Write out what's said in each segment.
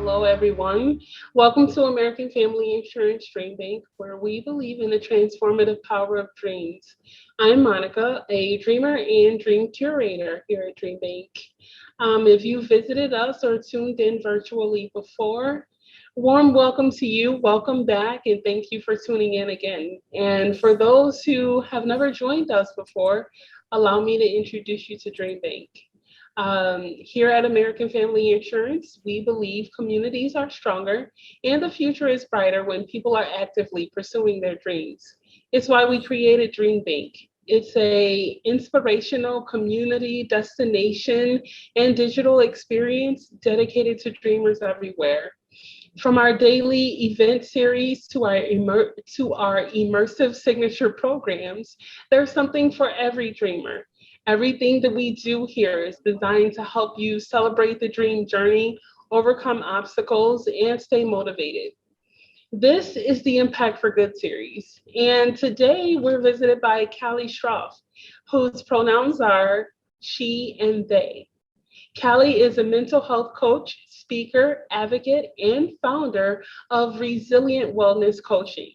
Hello, everyone. Welcome to American Family Insurance DreamBank, where we believe in the transformative power of dreams. I'm Monica, a dreamer and dream curator here at DreamBank. If you visited us or tuned in virtually before, warm welcome to you. Welcome back, and thank you for tuning in again. And for those who have never joined us before, allow me to introduce you to DreamBank. Here at American Family Insurance, we believe communities are stronger and the future is brighter when people are actively pursuing their dreams. It's why we created Dream Bank. It's a inspirational community destination and digital experience dedicated to dreamers everywhere. From our daily event series to our immersive signature programs, there's something for every dreamer. Everything that we do here is designed to help you celebrate the dream journey, overcome obstacles, and stay motivated. This is the Impact for Good series, and today we're visited by Callie Strouf, whose pronouns are she and they. Callie is a mental health coach, speaker, advocate, and founder of Resilient Wellness Coaching.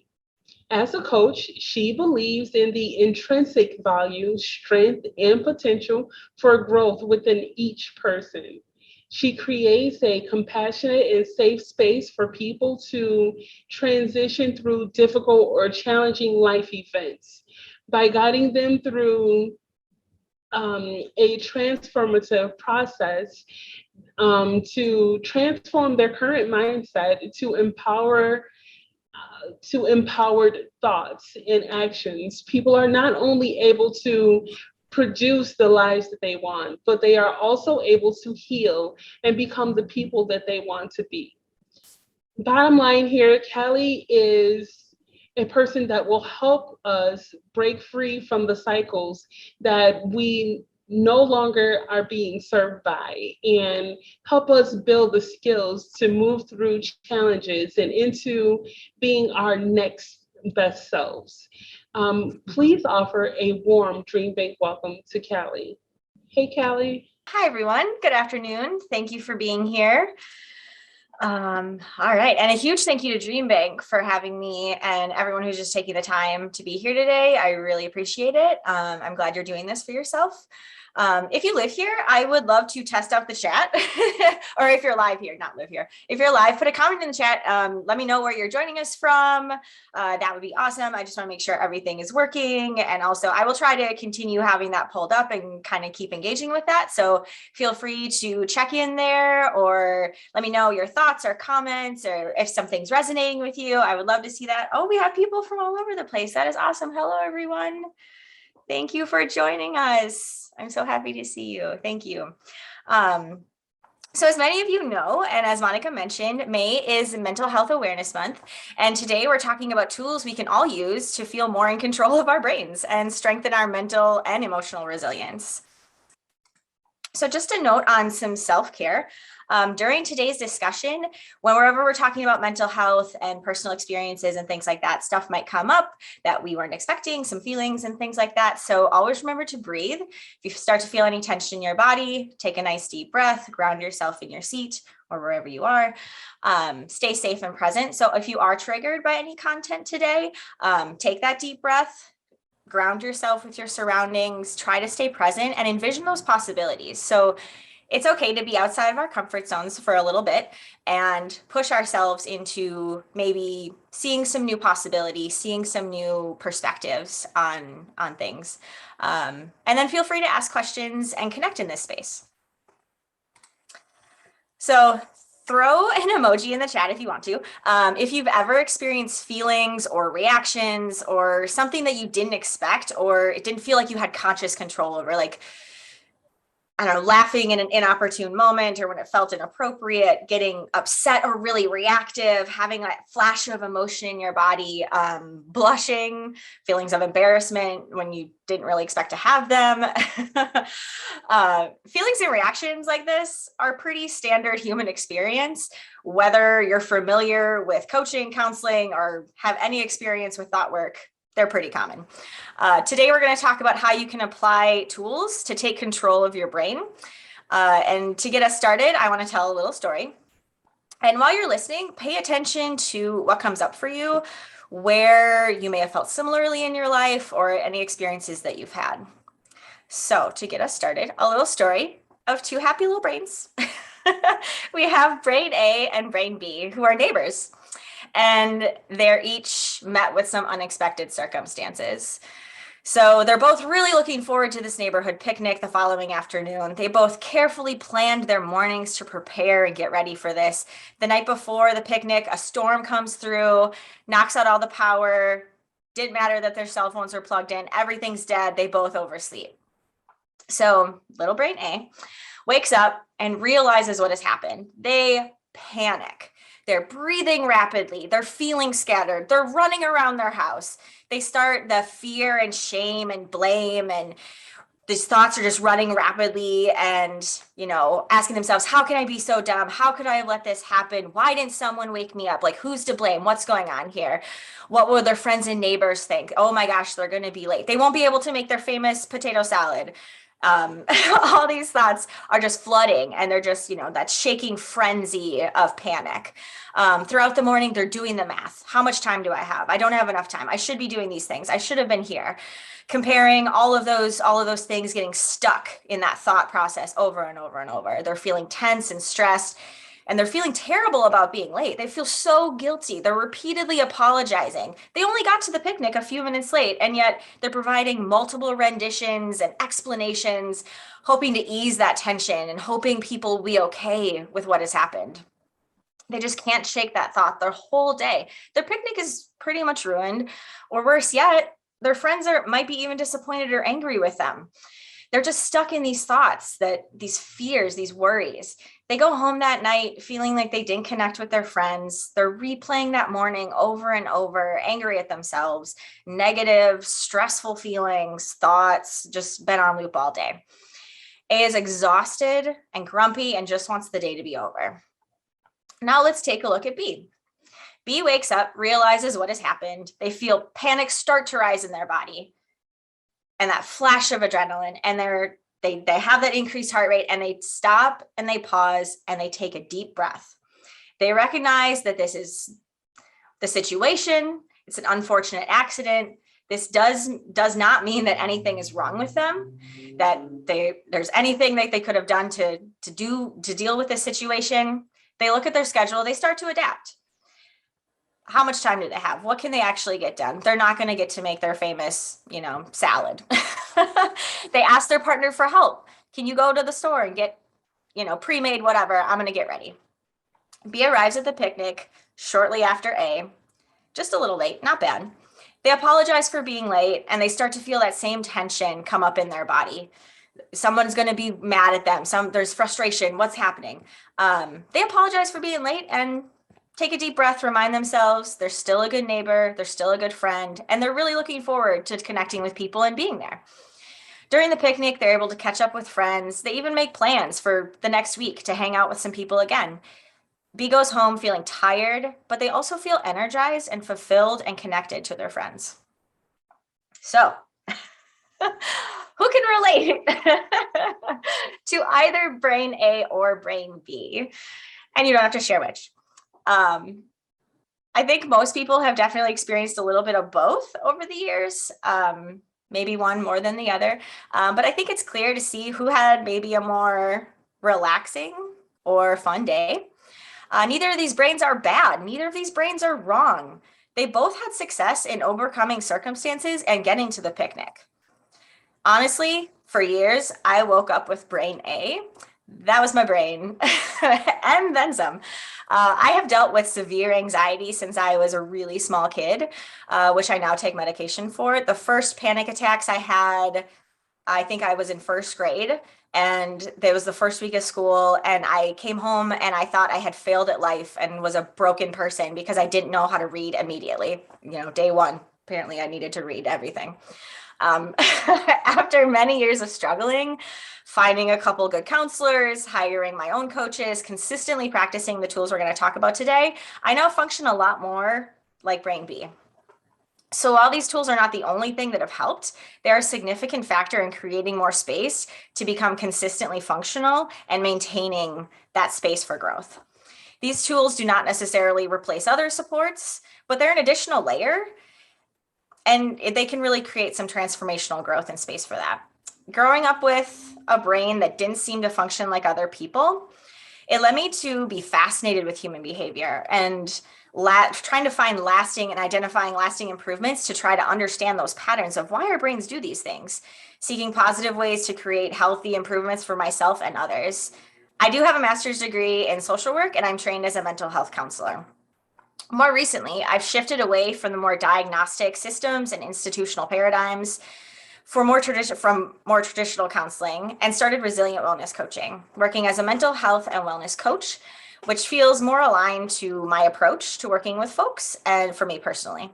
As a coach, she believes in the intrinsic value, strength, and potential for growth within each person. She creates a compassionate and safe space for people to transition through difficult or challenging life events by guiding them through a transformative process to transform their current mindset to empowered thoughts and actions. People are not only able to produce the lives that they want, but they are also able to heal and become the people that they want to be. Bottom line here, Callie is a person that will help us break free from the cycles that we no longer are being served by and help us build the skills to move through challenges and into being our next best selves. Please offer a warm Dream Bank welcome to Callie. Hey, Callie. Hi, everyone. Good afternoon. Thank you for being here. All right. And a huge thank you to DreamBank for having me and everyone who's just taking the time to be here today. I really appreciate it. I'm glad you're doing this for yourself. If you live here, I would love to test out the chat or if you're live here, not live here. If you're live, put a comment in the chat. Let me know where you're joining us from. That would be awesome. I just want to make sure everything is working. And also I will try to continue having that pulled up and kind of keep engaging with that. So feel free to check in there or let me know your thoughts or comments or if something's resonating with you. I would love to see that. Oh, we have people from all over the place. That is awesome. Hello, everyone. Thank you for joining us. I'm so happy to see you. Thank you. So as many of you know, and as Monica mentioned, May is Mental Health Awareness Month. And today we're talking about tools we can all use to feel more in control of our brains and strengthen our mental and emotional resilience. So just a note on some self-care. During today's discussion, whenever we're talking about mental health and personal experiences and things like that, stuff might come up that we weren't expecting, some feelings and things like that. So always remember to breathe. If you start to feel any tension in your body, take a nice deep breath, ground yourself in your seat or wherever you are. Stay safe and present. So if you are triggered by any content today, take that deep breath. Ground yourself with your surroundings, try to stay present and envision those possibilities. So it's okay to be outside of our comfort zones for a little bit and push ourselves into maybe seeing some new possibilities, seeing some new perspectives on things. And then feel free to ask questions and connect in this space. So throw an emoji in the chat if you want to. If you've ever experienced feelings or reactions or something that you didn't expect, or it didn't feel like you had conscious control over, like, I don't know, laughing in an inopportune moment or when it felt inappropriate, getting upset or really reactive, having a flash of emotion in your body, blushing, feelings of embarrassment when you didn't really expect to have them. Feelings and reactions like this are pretty standard human experience, whether you're familiar with coaching, counseling, or have any experience with thought work. They're pretty common. Today, we're going to talk about how you can apply tools to take control of your brain. And to get us started, I want to tell a little story. And while you're listening, pay attention to what comes up for you, where you may have felt similarly in your life or any experiences that you've had. So to get us started, a little story of two happy little brains. We have brain A and brain B, who are neighbors, and they're each met with some unexpected circumstances. So they're both really looking forward to this neighborhood picnic the following afternoon. They both carefully planned their mornings to prepare and get ready for this. The night before the picnic, a storm comes through, knocks out all the power. Didn't matter that their cell phones were plugged in. Everything's dead. They both oversleep. So little brain A wakes up and realizes what has happened. They panic. They're breathing rapidly. They're feeling scattered. They're running around their house. They start the fear and shame and blame, and these thoughts are just running rapidly and, asking themselves, how can I be so dumb? How could I have let this happen? Why didn't someone wake me up? Like, who's to blame? What's going on here? What will their friends and neighbors think? Oh my gosh, they're going to be late. They won't be able to make their famous potato salad. All these thoughts are just flooding, and they're just, that shaking frenzy of panic. Throughout the morning, they're doing the math. How much time do I have? I don't have enough time. I should be doing these things. I should have been here. Comparing all of those things, getting stuck in that thought process over and over and over. They're feeling tense and stressed, and they're feeling terrible about being late. They feel so guilty. They're repeatedly apologizing. They only got to the picnic a few minutes late, and yet they're providing multiple renditions and explanations, hoping to ease that tension and hoping people will be okay with what has happened. They just can't shake that thought their whole day. Their picnic is pretty much ruined, or worse yet, their friends might be even disappointed or angry with them. They're just stuck in these thoughts, these fears, these worries. They go home that night feeling like they didn't connect with their friends. They're replaying that morning over and over, angry at themselves, negative, stressful feelings, thoughts, just been on loop all day. A is exhausted and grumpy and just wants the day to be over. Now let's take a look at B. B wakes up, realizes what has happened. They feel panic start to rise in their body, and that flash of adrenaline, and they have that increased heart rate, and they stop and they pause and they take a deep breath. They recognize that this is the situation. It's an unfortunate accident. This does not mean that anything is wrong with them, that there's anything that they could have done to deal with this situation. They look at their schedule. They start to adapt. How much time do they have? What can they actually get done? They're not going to get to make their famous, salad. They ask their partner for help. Can you go to the store and get, pre-made whatever? I'm going to get ready. B arrives at the picnic shortly after A, just a little late, not bad. They apologize for being late, and they start to feel that same tension come up in their body. Someone's going to be mad at them. There's frustration. What's happening? They apologize for being late and take a deep breath, remind themselves they're still a good neighbor, they're still a good friend, and they're really looking forward to connecting with people and being there. During the picnic, they're able to catch up with friends. They even make plans for the next week to hang out with some people again. B goes home feeling tired, but they also feel energized and fulfilled and connected to their friends. So, who can relate to either brain A or brain B? And you don't have to share which. I think most people have definitely experienced a little bit of both over the years, maybe one more than the other. But I think it's clear to see who had maybe a more relaxing or fun day. Neither of these brains are bad. Neither of these brains are wrong. They both had success in overcoming circumstances and getting to the picnic. Honestly, for years, I woke up with brain A. That was my brain, and then some. I have dealt with severe anxiety since I was a really small kid, which I now take medication for. The first panic attacks I had, I think I was in first grade, and there was the first week of school, and I came home and I thought I had failed at life and was a broken person because I didn't know how to read immediately. Day one, apparently I needed to read everything. After many years of struggling, finding a couple good counselors, hiring my own coaches, consistently practicing the tools we're going to talk about today, I now function a lot more like brain B. So while these tools are not the only thing that have helped, they're a significant factor in creating more space to become consistently functional and maintaining that space for growth. These tools do not necessarily replace other supports, but they're an additional layer, and they can really create some transformational growth and space for that. Growing up with a brain that didn't seem to function like other people, it led me to be fascinated with human behavior and trying to find lasting and identifying lasting improvements to try to understand those patterns of why our brains do these things, seeking positive ways to create healthy improvements for myself and others. I do have a master's degree in social work, and I'm trained as a mental health counselor. More recently, I've shifted away from the more diagnostic systems and institutional paradigms from more traditional counseling, and started resilient wellness coaching, working as a mental health and wellness coach, which feels more aligned to my approach to working with folks and for me personally.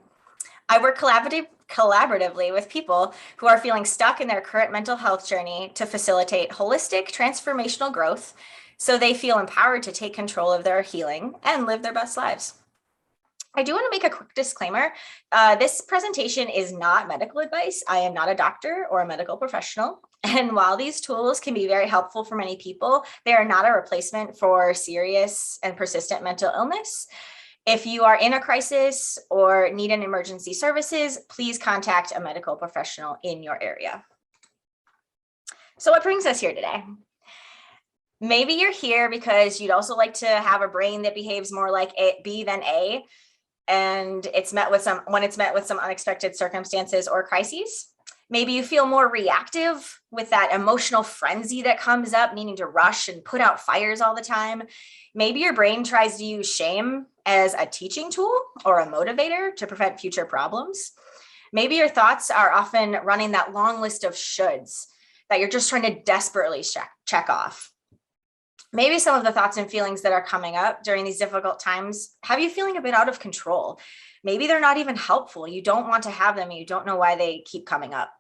I work collaboratively with people who are feeling stuck in their current mental health journey to facilitate holistic transformational growth so they feel empowered to take control of their healing and live their best lives. I do want to make a quick disclaimer. This presentation is not medical advice. I am not a doctor or a medical professional. And while these tools can be very helpful for many people, they are not a replacement for serious and persistent mental illness. If you are in a crisis or need an emergency services, please contact a medical professional in your area. So what brings us here today? Maybe you're here because you'd also like to have a brain that behaves more like B than A, and when it's met with some unexpected circumstances or crises. Maybe you feel more reactive with that emotional frenzy that comes up, needing to rush and put out fires all the time. Maybe your brain tries to use shame as a teaching tool or a motivator to prevent future problems. Maybe your thoughts are often running that long list of shoulds that you're just trying to desperately check off. Maybe some of the thoughts and feelings that are coming up during these difficult times have you feeling a bit out of control. Maybe they're not even helpful. You don't want to have them and you don't know why they keep coming up.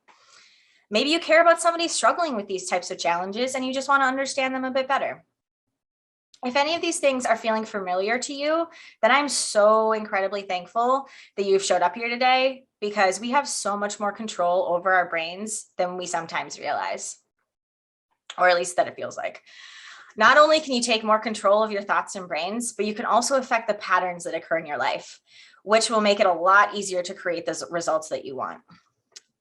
Maybe you care about somebody struggling with these types of challenges and you just want to understand them a bit better. If any of these things are feeling familiar to you, then I'm so incredibly thankful that you've showed up here today, because we have so much more control over our brains than we sometimes realize, or at least that it feels like. Not only can you take more control of your thoughts and brains, but you can also affect the patterns that occur in your life, which will make it a lot easier to create those results that you want.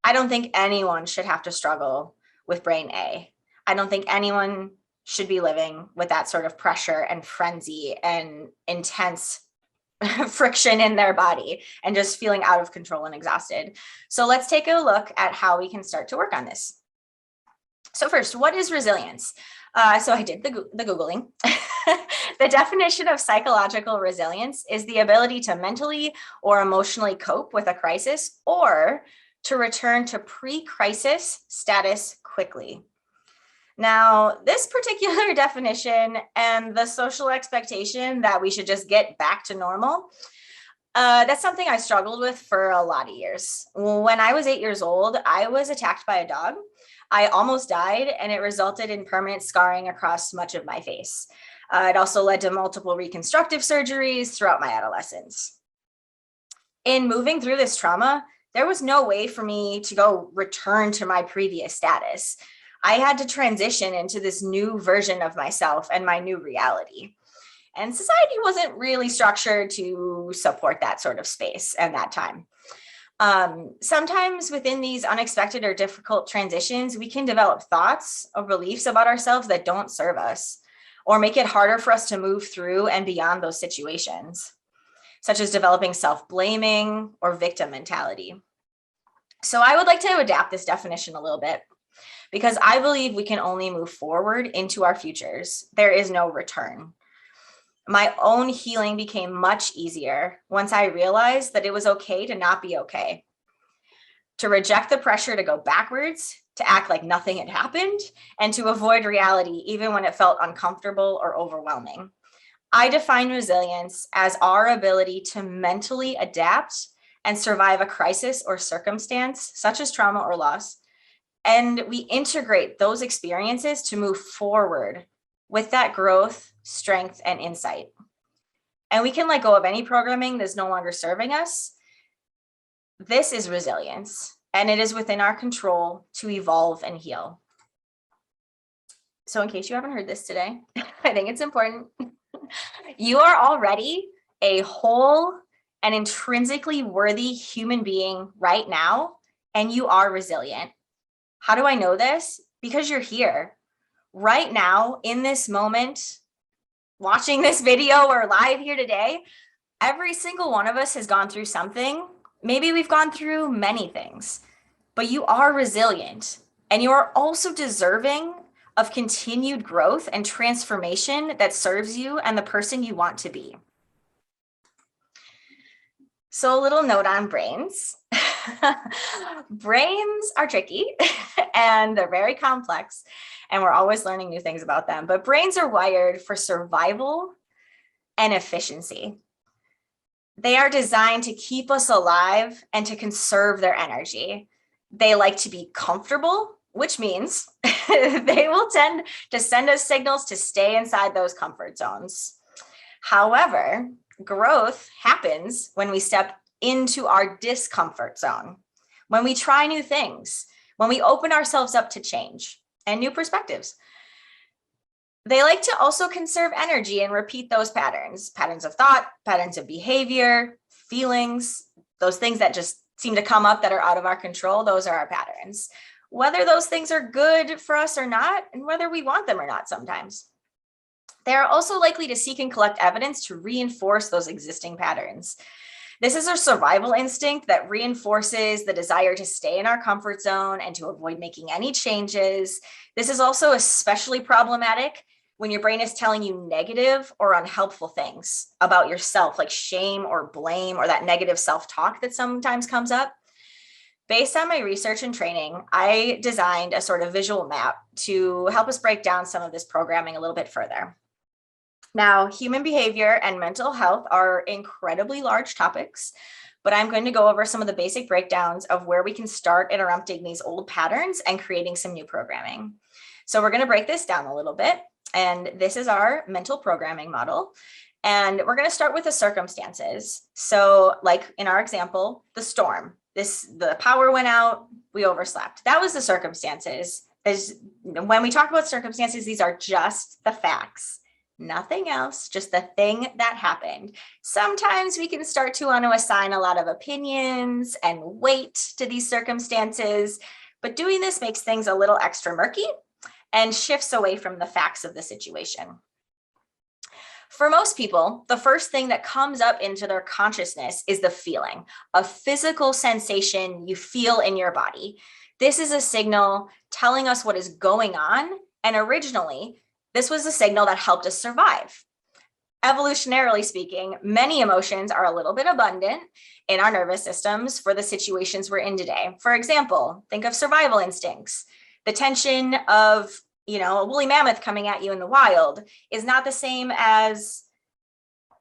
I don't think anyone should have to struggle with brain A. I don't think anyone should be living with that sort of pressure and frenzy and intense friction in their body and just feeling out of control and exhausted. So let's take a look at how we can start to work on this. So first, what is resilience? So I did the Googling. The definition of psychological resilience is the ability to mentally or emotionally cope with a crisis or to return to pre-crisis status quickly. Now, this particular definition and the social expectation that we should just get back to normal, that's something I struggled with for a lot of years. When I was 8 years old, I was attacked by a dog. I almost died, and it resulted in permanent scarring across much of my face. It also led to multiple reconstructive surgeries throughout my adolescence. In moving through this trauma, there was no way for me to return to my previous status. I had to transition into this new version of myself and my new reality. And society wasn't really structured to support that sort of space and that time. Sometimes within these unexpected or difficult transitions, we can develop thoughts or beliefs about ourselves that don't serve us, or make it harder for us to move through and beyond those situations, such as developing self-blaming or victim mentality. So I would like to adapt this definition a little bit, because I believe we can only move forward into our futures. There is no return. My own healing became much easier once I realized that it was okay to not be okay, to reject the pressure to go backwards, to act like nothing had happened, and to avoid reality even when it felt uncomfortable or overwhelming. I define resilience as our ability to mentally adapt and survive a crisis or circumstance, such as trauma or loss, and we integrate those experiences to move forward with that growth, strength, and insight. And we can let go of any programming that's no longer serving us. This is resilience, and it is within our control to evolve and heal. So in case you haven't heard this today, I think it's important. You are already a whole and intrinsically worthy human being right now, and you are resilient. How do I know this? Because you're here right now in this moment, watching this video or live here today. Every single one of us has gone through something. Maybe we've gone through many things, but you are resilient, and you are also deserving of continued growth and transformation that serves you and the person you want to be. So a little note on brains. Brains are tricky and they're very complex, and we're always learning new things about them, but brains are wired for survival and efficiency. They are designed to keep us alive and to conserve their energy. They like to be comfortable, which means they will tend to send us signals to stay inside those comfort zones. However, growth happens when we step into our discomfort zone, when we try new things, when we open ourselves up to change and new perspectives. They like to also conserve energy and repeat those patterns of thought, patterns of behavior, feelings, those things that just seem to come up that are out of our control. Those are our patterns, whether those things are good for us or not, and whether we want them or not sometimes. They are also likely to seek and collect evidence to reinforce those existing patterns. This is a survival instinct that reinforces the desire to stay in our comfort zone and to avoid making any changes. This is also especially problematic when your brain is telling you negative or unhelpful things about yourself, like shame or blame or that negative self-talk that sometimes comes up. Based on my research and training, I designed a sort of visual map to help us break down some of this programming a little bit further. Now, human behavior and mental health are incredibly large topics, but I'm going to go over some of the basic breakdowns of where we can start interrupting these old patterns and creating some new programming. So we're going to break this down a little bit, and this is our mental programming model. And we're going to start with the circumstances. So like in our example, the storm, the power went out, we overslept. That was the circumstances. When we talk about circumstances, these are just the facts. Nothing else, just the thing that happened. Sometimes we can start to want to assign a lot of opinions and weight to these circumstances, but doing this makes things a little extra murky and shifts away from the facts of the situation. For most people, the first thing that comes up into their consciousness is the feeling, a physical sensation you feel in your body. This is a signal telling us what is going on, and originally, this was a signal that helped us survive. Evolutionarily speaking, many emotions are a little bit abundant in our nervous systems for the situations we're in today. For example, think of survival instincts. The tension of, a woolly mammoth coming at you in the wild is not the same as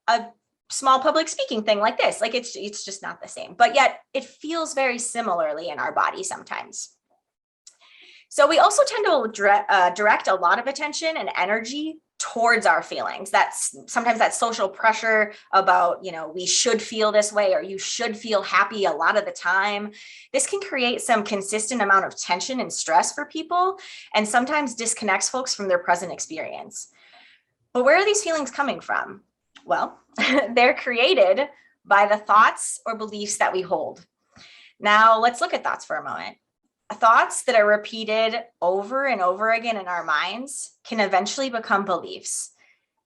a small public speaking thing like this. Like it's just not the same, but yet it feels very similarly in our body sometimes. So we also tend to direct a lot of attention and energy towards our feelings. That's sometimes that social pressure about, we should feel this way, or you should feel happy a lot of the time. This can create some consistent amount of tension and stress for people, and sometimes disconnects folks from their present experience. But where are these feelings coming from? Well, they're created by the thoughts or beliefs that we hold. Now, let's look at thoughts for a moment. Thoughts that are repeated over and over again in our minds can eventually become beliefs,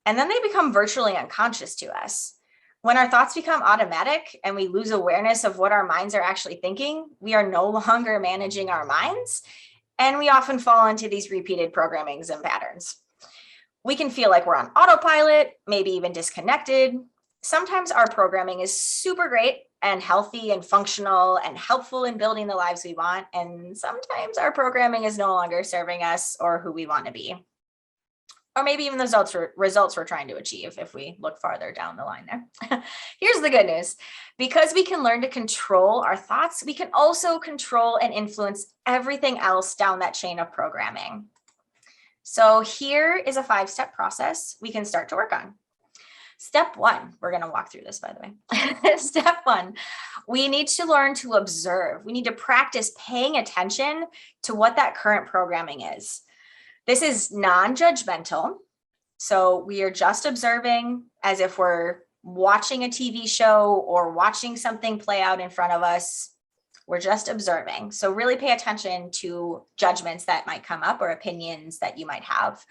and then they become virtually unconscious to us. When our thoughts become automatic and we lose awareness of what our minds are actually thinking, we are no longer managing our minds, and we often fall into these repeated programmings and patterns. We can feel like we're on autopilot, maybe even disconnected. Sometimes our programming is super great and healthy and functional and helpful in building the lives we want. And sometimes our programming is no longer serving us or who we want to be. Or maybe even the results we're trying to achieve if we look farther down the line there. Here's the good news. Because we can learn to control our thoughts, we can also control and influence everything else down that chain of programming. So here is a 5-step process we can start to work on. Step 1, we're going to walk through this, by the way. Step 1, we need to learn to observe. We need to practice paying attention to what that current programming is. This is non-judgmental. So we are just observing as if we're watching a TV show or watching something play out in front of us. We're just observing. So really pay attention to judgments that might come up or opinions that you might have.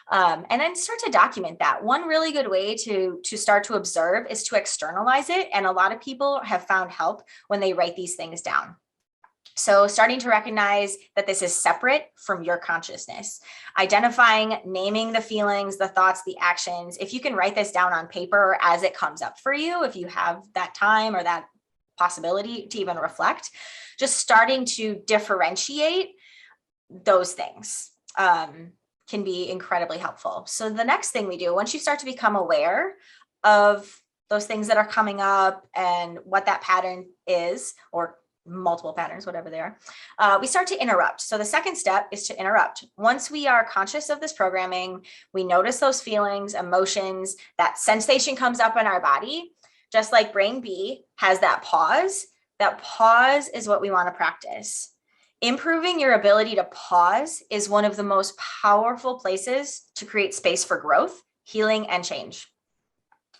And then start to document that. One really good way to start to observe is to externalize it. And a lot of people have found help when they write these things down. So starting to recognize that this is separate from your consciousness, identifying, naming the feelings, the thoughts, the actions. If you can write this down on paper as it comes up for you, if you have that time or that possibility to even reflect, just starting to differentiate those things can be incredibly helpful. So the next thing we do, once you start to become aware of those things that are coming up and what that pattern is, or multiple patterns, whatever they are, we start to interrupt. So the second step is to interrupt. Once we are conscious of this programming, we notice those feelings, emotions, that sensation comes up in our body. Just like brain B has that pause is what we want to practice. Improving your ability to pause is one of the most powerful places to create space for growth, healing, and change.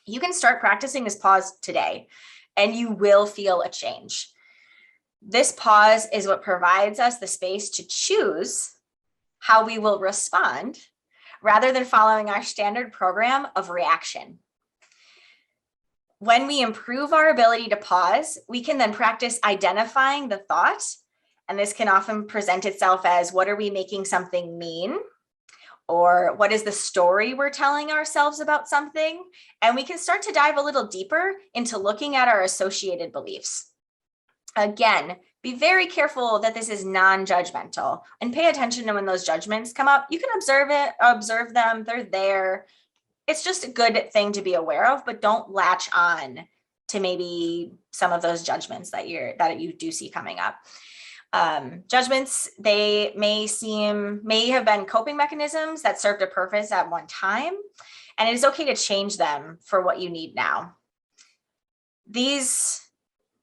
You can start practicing this pause today, and you will feel a change. This pause is what provides us the space to choose how we will respond rather than following our standard program of reaction. When we improve our ability to pause, we can then practice identifying the thought. And this can often present itself as, what are we making something mean? Or what is the story we're telling ourselves about something? And we can start to dive a little deeper into looking at our associated beliefs. Again, be very careful that this is non-judgmental, and pay attention to when those judgments come up. You can observe them, they're there. It's just a good thing to be aware of, but don't latch on to maybe some of those judgments that you do see coming up. Judgments, they may have been coping mechanisms that served a purpose at one time, and it is okay to change them for what you need now. These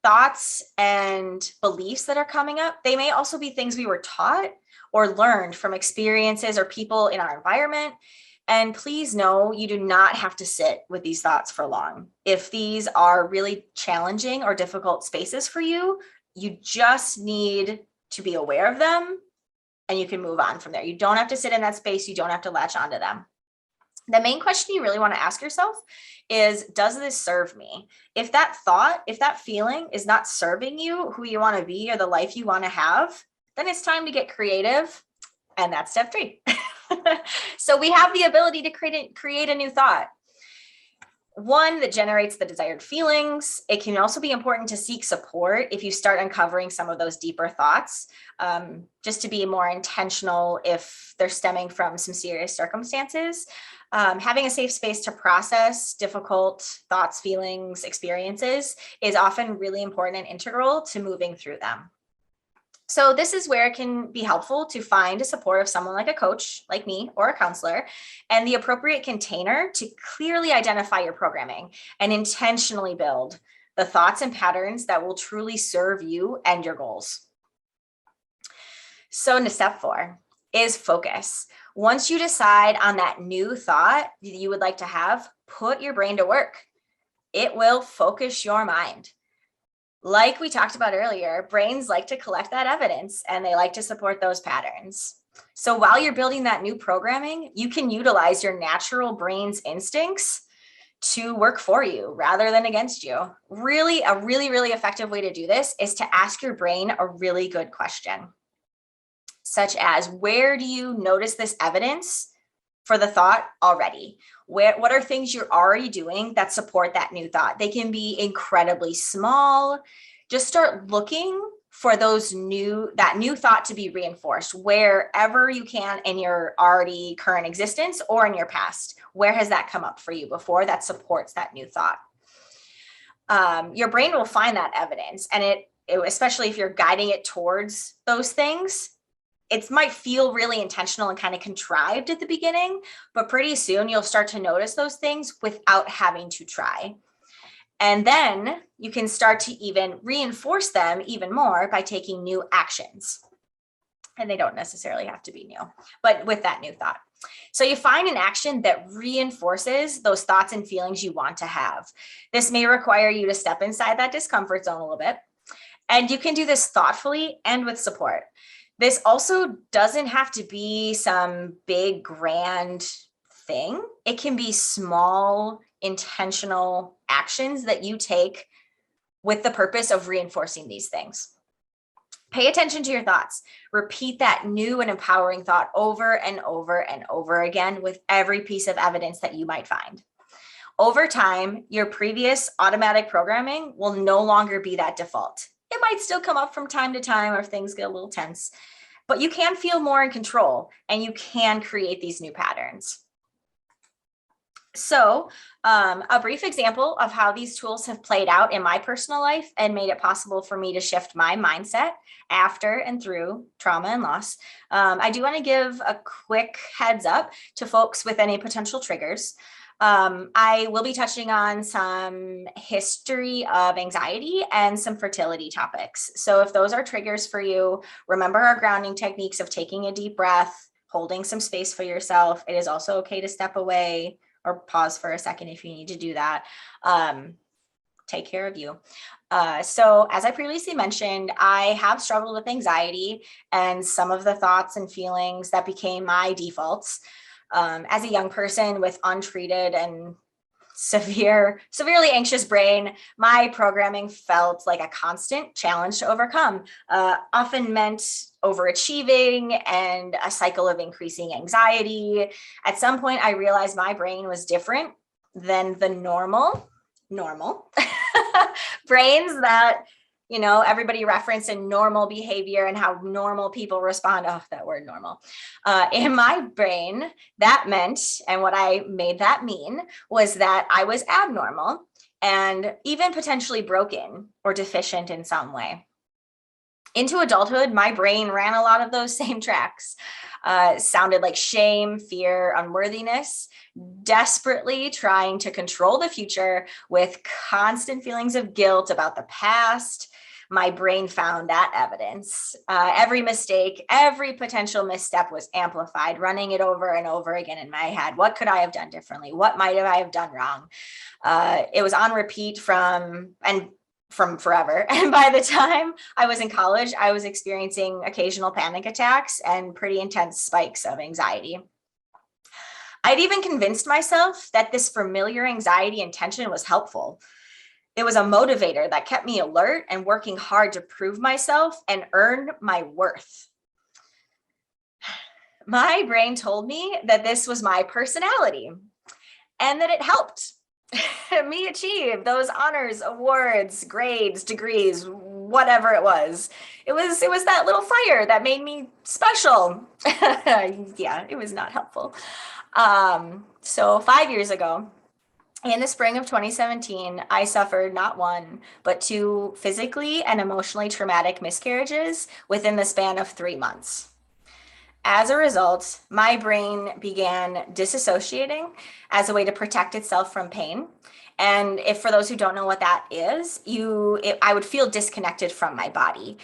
thoughts and beliefs that are coming up, they may also be things we were taught or learned from experiences or people in our environment. And please know you do not have to sit with these thoughts for long. If these are really challenging or difficult spaces for you, you just need to be aware of them and you can move on from there. You don't have to sit in that space. You don't have to latch onto them. The main question you really want to ask yourself is, does this serve me? If that thought, if that feeling is not serving you, who you want to be, or the life you want to have, then it's time to get creative. And that's step 3. So we have the ability to create a new thought, one that generates the desired feelings. It can also be important to seek support if you start uncovering some of those deeper thoughts, just to be more intentional if they're stemming from some serious circumstances. Having a safe space to process difficult thoughts, feelings, experiences is often really important and integral to moving through them. So this is where it can be helpful to find a support of someone like a coach, like me, or a counselor, and the appropriate container to clearly identify your programming and intentionally build the thoughts and patterns that will truly serve you and your goals. So into step 4 is focus. Once you decide on that new thought that you would like to have, put your brain to work. It will focus your mind. Like we talked about earlier, brains like to collect that evidence and they like to support those patterns. So while you're building that new programming, you can utilize your natural brain's instincts to work for you rather than against you. A really effective way to do this is to ask your brain a really good question, such as, where do you notice this evidence for the thought already? What are things you're already doing that support that new thought? They can be incredibly small. Just start looking for that new thought to be reinforced wherever you can in your already current existence or in your past. Where has that come up for you before that supports that new thought? Your brain will find that evidence, and it especially if you're guiding it towards those things, it might feel really intentional and kind of contrived at the beginning, but pretty soon you'll start to notice those things without having to try. And then you can start to even reinforce them even more by taking new actions. And they don't necessarily have to be new, but with that new thought. So you find an action that reinforces those thoughts and feelings you want to have. This may require you to step inside that discomfort zone a little bit. And you can do this thoughtfully and with support. This also doesn't have to be some big, grand thing. It can be small, intentional actions that you take with the purpose of reinforcing these things. Pay attention to your thoughts. Repeat that new and empowering thought over and over and over again with every piece of evidence that you might find. Over time, your previous automatic programming will no longer be that default. It might still come up from time to time or if things get a little tense, but you can feel more in control and you can create these new patterns. So a brief example of how these tools have played out in my personal life and made it possible for me to shift my mindset after and through trauma and loss. I do want to give a quick heads up to folks with any potential triggers. I will be touching on some history of anxiety and some fertility topics. So if those are triggers for you, remember our grounding techniques of taking a deep breath, holding some space for yourself. It is also okay to step away or pause for a second if you need to do that. Take care of you. So as I previously mentioned, I have struggled with anxiety and some of the thoughts and feelings that became my defaults. As a young person with untreated and severely anxious brain, my programming felt like a constant challenge to overcome, often meant overachieving and a cycle of increasing anxiety. At some point, I realized my brain was different than the normal brains that, you know, everybody referenced in normal behavior and how normal people respond. Oh, that word normal. In my brain, that meant, and what I made that mean was that I was abnormal and even potentially broken or deficient in some way. Into adulthood, my brain ran a lot of those same tracks. Sounded like shame, fear, unworthiness, desperately trying to control the future with constant feelings of guilt about the past. My brain found that evidence. Every mistake, every potential misstep was amplified, running it over and over again in my head. What could I have done differently? What might I have done wrong? It was on repeat from forever. And by the time I was in college, I was experiencing occasional panic attacks and pretty intense spikes of anxiety. I'd even convinced myself that this familiar anxiety and tension was helpful. It was a motivator that kept me alert and working hard to prove myself and earn my worth. My brain told me that this was my personality and that it helped me achieve those honors, awards, grades, degrees, whatever it was. It was that little fire that made me special. Yeah, it was not helpful. So 5 years ago, in the spring of 2017, I suffered not one, but two physically and emotionally traumatic miscarriages within the span of 3 months. As a result, my brain began disassociating as a way to protect itself from pain. And if for those who don't know what that is, I would feel disconnected from my body.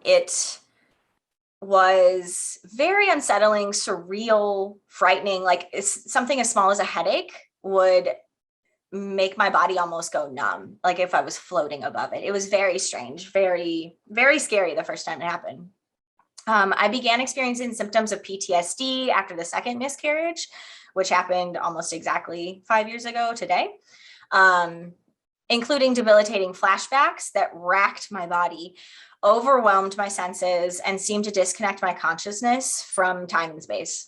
It was very unsettling, surreal, frightening, like something as small as a headache would make my body almost go numb, like if I was floating above it. It was very strange, very, very scary the first time it happened. I began experiencing symptoms of PTSD after the second miscarriage, which happened almost exactly 5 years ago today, including debilitating flashbacks that racked my body, overwhelmed my senses, and seemed to disconnect my consciousness from time and space.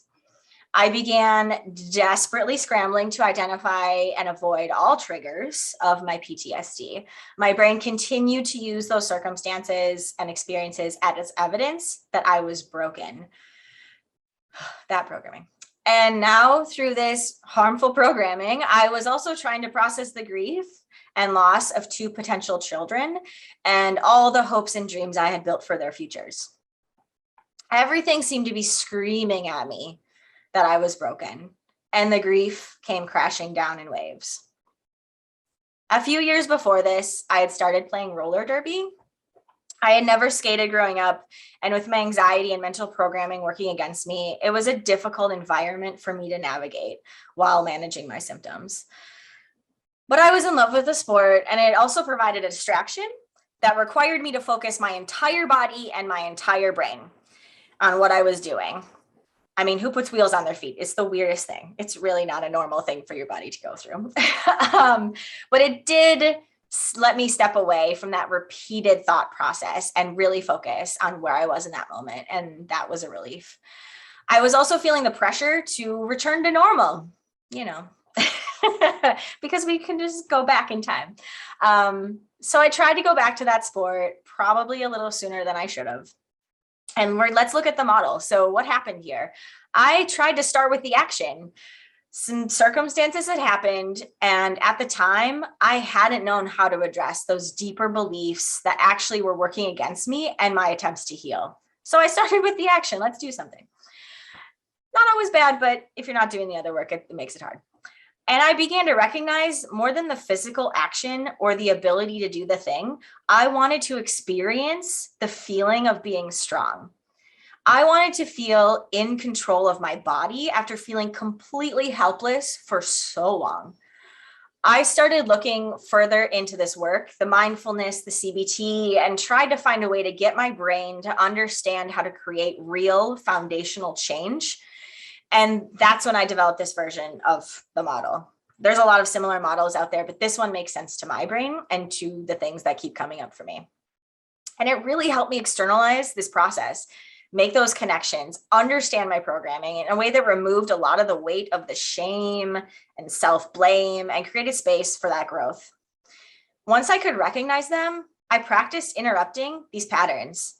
I began desperately scrambling to identify and avoid all triggers of my PTSD. My brain continued to use those circumstances and experiences as evidence that I was broken. That programming. And now through this harmful programming, I was also trying to process the grief and loss of two potential children and all the hopes and dreams I had built for their futures. Everything seemed to be screaming at me that I was broken, and the grief came crashing down in waves. A few years before this, I had started playing roller derby, I had never skated growing up, and with my anxiety and mental programming working against me, it was a difficult environment for me to navigate while managing my symptoms. But I was in love with the sport, and it also provided a distraction that required me to focus my entire body and my entire brain on what I was doing. I mean, who puts wheels on their feet? It's the weirdest thing. It's really not a normal thing for your body to go through. But it did let me step away from that repeated thought process and really focus on where I was in that moment. And that was a relief. I was also feeling the pressure to return to normal, you know, because we can just go back in time. So I tried to go back to that sport probably a little sooner than I should have. And let's look at the model. So what happened here? I tried to start with the action. Some circumstances had happened, and at the time, I hadn't known how to address those deeper beliefs that actually were working against me and my attempts to heal. So I started with the action. Let's do something. Not always bad, but if you're not doing the other work, it makes it hard. And I began to recognize more than the physical action or the ability to do the thing, I wanted to experience the feeling of being strong. I wanted to feel in control of my body after feeling completely helpless for so long. I started looking further into this work, the mindfulness, the CBT, and tried to find a way to get my brain to understand how to create real foundational change. And that's when I developed this version of the model. There's a lot of similar models out there, but this one makes sense to my brain and to the things that keep coming up for me. And it really helped me externalize this process, make those connections, understand my programming in a way that removed a lot of the weight of the shame and self-blame and created space for that growth. Once I could recognize them, I practiced interrupting these patterns.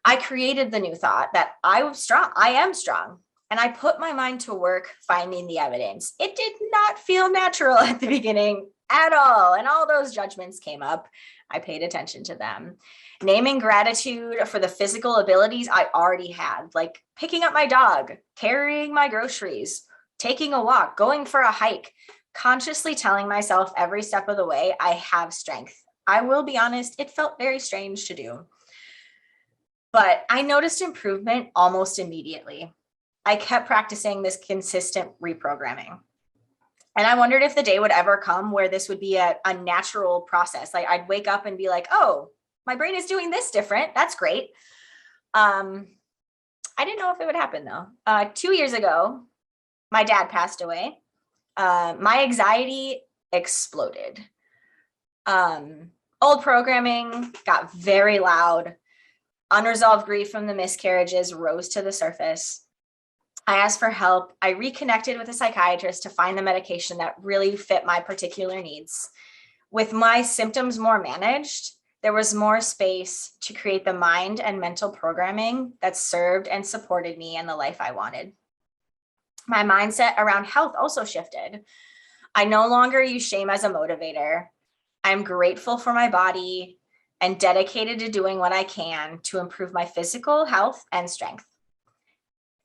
I created the new thought that I am strong. And I put my mind to work finding the evidence. It did not feel natural at the beginning at all. And all those judgments came up. I paid attention to them. Naming gratitude for the physical abilities I already had, like picking up my dog, carrying my groceries, taking a walk, going for a hike, consciously telling myself every step of the way, I have strength. I will be honest, it felt very strange to do. But I noticed improvement almost immediately. I kept practicing this consistent reprogramming. And I wondered if the day would ever come where this would be a natural process. Like I'd wake up and be like, oh, my brain is doing this different. That's great. I didn't know if it would happen though. 2 years ago, my dad passed away. My anxiety exploded. Old programming got very loud. Unresolved grief from the miscarriages rose to the surface. I asked for help. I reconnected with a psychiatrist to find the medication that really fit my particular needs. With my symptoms more managed, there was more space to create the mind and mental programming that served and supported me in the life I wanted. My mindset around health also shifted. I no longer use shame as a motivator. I'm grateful for my body and dedicated to doing what I can to improve my physical health and strength.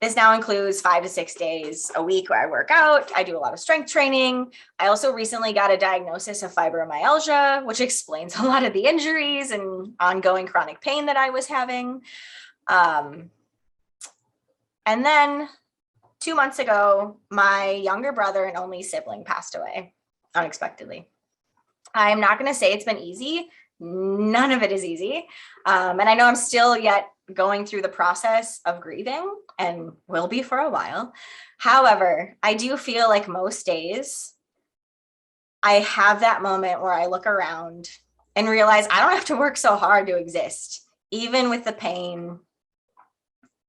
This now includes 5 to 6 days a week where I work out. I do a lot of strength training. I also recently got a diagnosis of fibromyalgia, which explains a lot of the injuries and ongoing chronic pain that I was having. And then 2 months ago, my younger brother and only sibling passed away unexpectedly. I'm not going to say it's been easy. None of it is easy. And I know I'm still yet going through the process of grieving and will be for a while. However, I do feel like most days I have that moment where I look around and realize I don't have to work so hard to exist, even with the pain,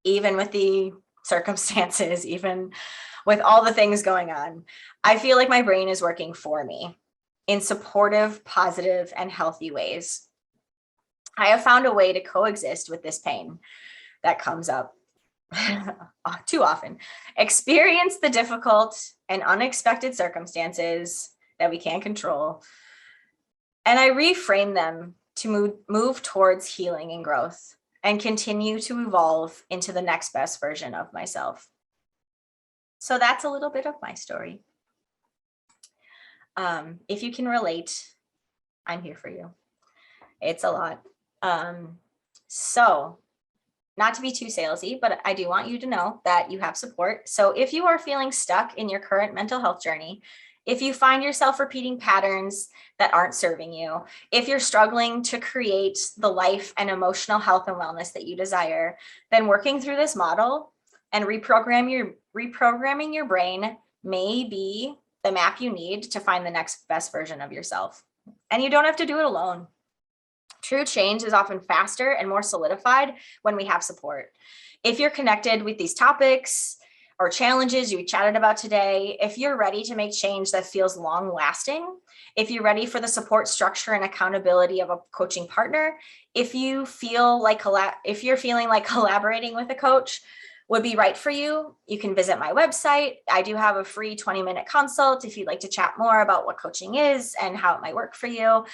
even with the circumstances, even with all the things going on. I feel like my brain is working for me in supportive, positive, and healthy ways. I have found a way to coexist with this pain that comes up too often. Experience the difficult and unexpected circumstances that we can't control. And I reframe them to move towards healing and growth and continue to evolve into the next best version of myself. So that's a little bit of my story. If you can relate, I'm here for you. It's a lot. So, not to be too salesy, but I do want you to know that you have support. So if you are feeling stuck in your current mental health journey, if you find yourself repeating patterns that aren't serving you, if you're struggling to create the life and emotional health and wellness that you desire, then working through this model and reprogramming your brain may be the map you need to find the next best version of yourself. And you don't have to do it alone. True change is often faster and more solidified when we have support. If you're connected with these topics or challenges we chatted about today, if you're ready to make change that feels long lasting, if you're ready for the support structure and accountability of a coaching partner, if you feel like if you're feeling like collaborating with a coach would be right for you, you can visit my website. I do have a free 20-minute consult if you'd like to chat more about what coaching is and how it might work for you.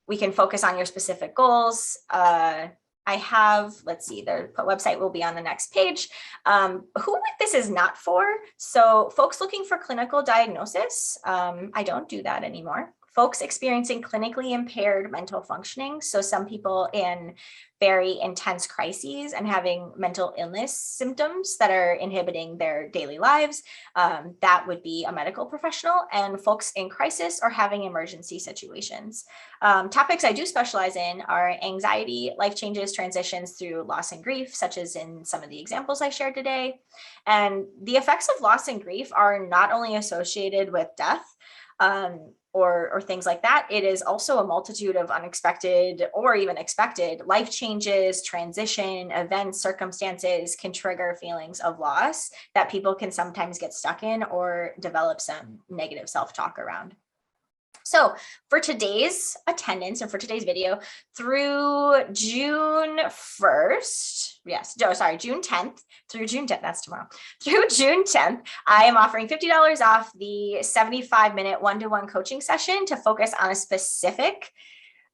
We can focus on your specific goals. I have, let's see, the website will be on the next page. Who this is not for? So folks looking for clinical diagnosis. I don't do that anymore. Folks experiencing clinically impaired mental functioning. So some people in very intense crises and having mental illness symptoms that are inhibiting their daily lives. That would be a medical professional, and folks in crisis or having emergency situations. Topics I do specialize in are anxiety, life changes, transitions through loss and grief, such as in some of the examples I shared today. And the effects of loss and grief are not only associated with death, or things like that. It is also a multitude of unexpected or even expected life changes, transition, events, circumstances can trigger feelings of loss that people can sometimes get stuck in or develop some negative self-talk around. So for today's attendance and for today's video through June 1st, June 10th through June 10th, that's tomorrow, through June 10th, I am offering $50 off the 75-minute one-to-one coaching session to focus on a specific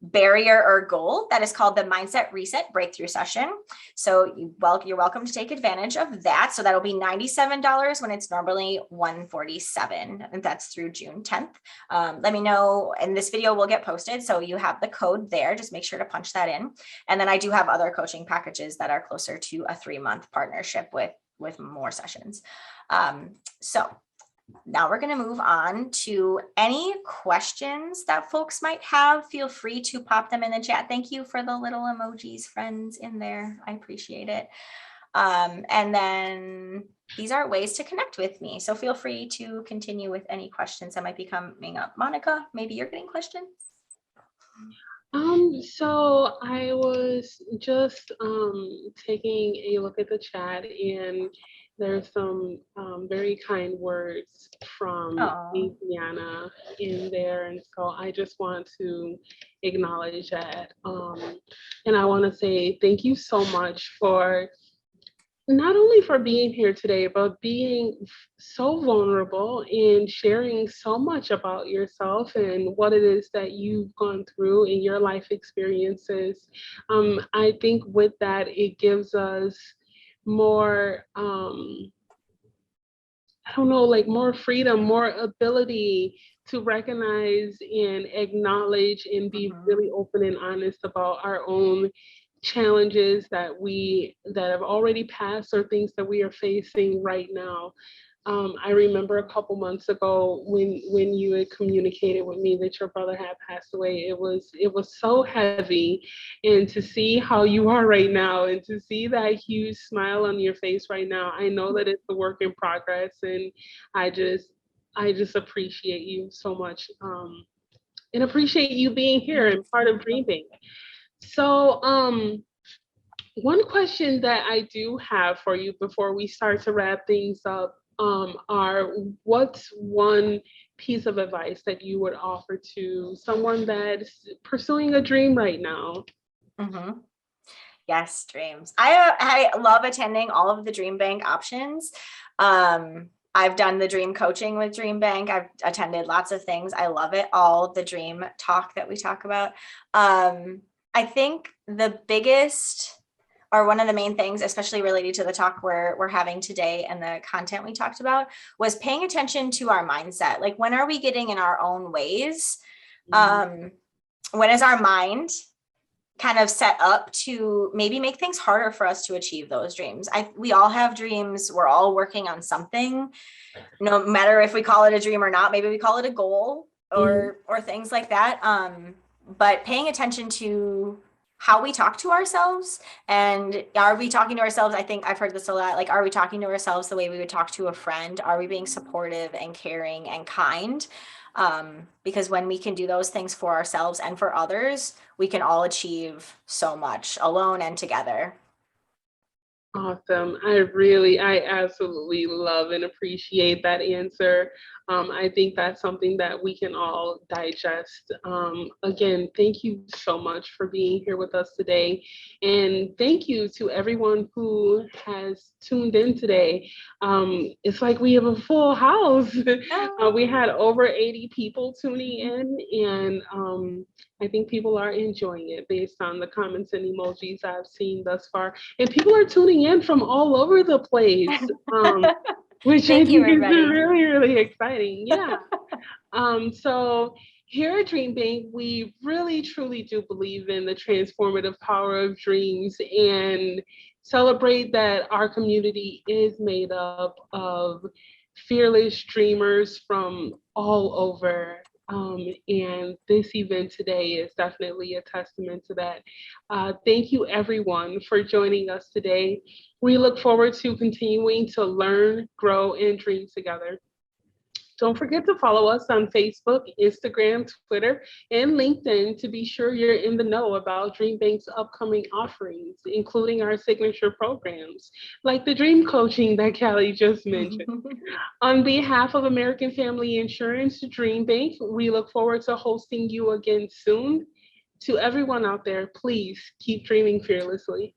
barrier or goal that is called the Mindset Reset Breakthrough Session. So you're welcome to take advantage of that. So that'll be $97 when it's normally $147, and that's through June 10th. Let me know, and this video will get posted, so you have the code there. Just make sure to punch that in. And then I do have other coaching packages that are closer to a 3-month partnership with more sessions. So now we're going to move on to any questions that folks might have. Feel free to pop them in the chat. Thank you for the little emojis, friends, in there. I appreciate it. And then these are ways to connect with me. So feel free to continue with any questions that might be coming up. Monica, maybe you're getting questions? So I was just taking a look at the chat, and there's some very kind words from Adriana in there, and so I just want to acknowledge that. And I want to say thank you so much for not only for being here today, but being so vulnerable and sharing so much about yourself and what it is that you've gone through in your life experiences. I think with that, it gives us more, more freedom, more ability to recognize and acknowledge and be really open and honest about our own challenges that have already passed or things that we are facing right now. I remember a couple months ago when you had communicated with me that your brother had passed away. It was so heavy, and to see how you are right now and to see that huge smile on your face right now, I know that it's a work in progress, and I just appreciate you so much, and appreciate you being here and part of DreamBank. So one question that I do have for you before we start to wrap things up are, what's one piece of advice that you would offer to someone that's pursuing a dream right now? Yes, dreams. I love attending all of the DreamBank options. I've done the dream coaching with DreamBank. I've attended lots of things. I love it all, the dream talk that we talk about. I think the biggest, or one of the main things, especially related to the talk we're having today and the content we talked about, was paying attention to our mindset. Like, when are we getting in our own ways? When is our mind kind of set up to maybe make things harder for us to achieve those dreams. We all have dreams. We're all working on something, no matter if we call it a dream or not. Maybe we call it a goal or things like that. But paying attention to how we talk to ourselves, and are we talking to ourselves? I think I've heard this a lot. Like, are we talking to ourselves the way we would talk to a friend? Are we being supportive and caring and kind? Because when we can do those things for ourselves and for others, we can all achieve so much alone and together. Awesome. I absolutely love and appreciate that answer. I think that's something that we can all digest. Again, thank you so much for being here with us today. And thank you to everyone who has tuned in today. It's like we have a full house. We had over 80 people tuning in, and I think people are enjoying it based on the comments and emojis I've seen thus far. And people are tuning in from all over the place, which I think is really, really exciting. Yeah. So here at DreamBank, we really, truly do believe in the transformative power of dreams and celebrate that our community is made up of fearless dreamers from all over. And this event today is definitely a testament to that. Thank you, everyone, for joining us today. We look forward to continuing to learn, grow, and dream together. Don't forget to follow us on Facebook, Instagram, Twitter, and LinkedIn to be sure you're in the know about DreamBank's upcoming offerings, including our signature programs, like the dream coaching that Callie just mentioned. On behalf of American Family Insurance, DreamBank, we look forward to hosting you again soon. To everyone out there, please keep dreaming fearlessly.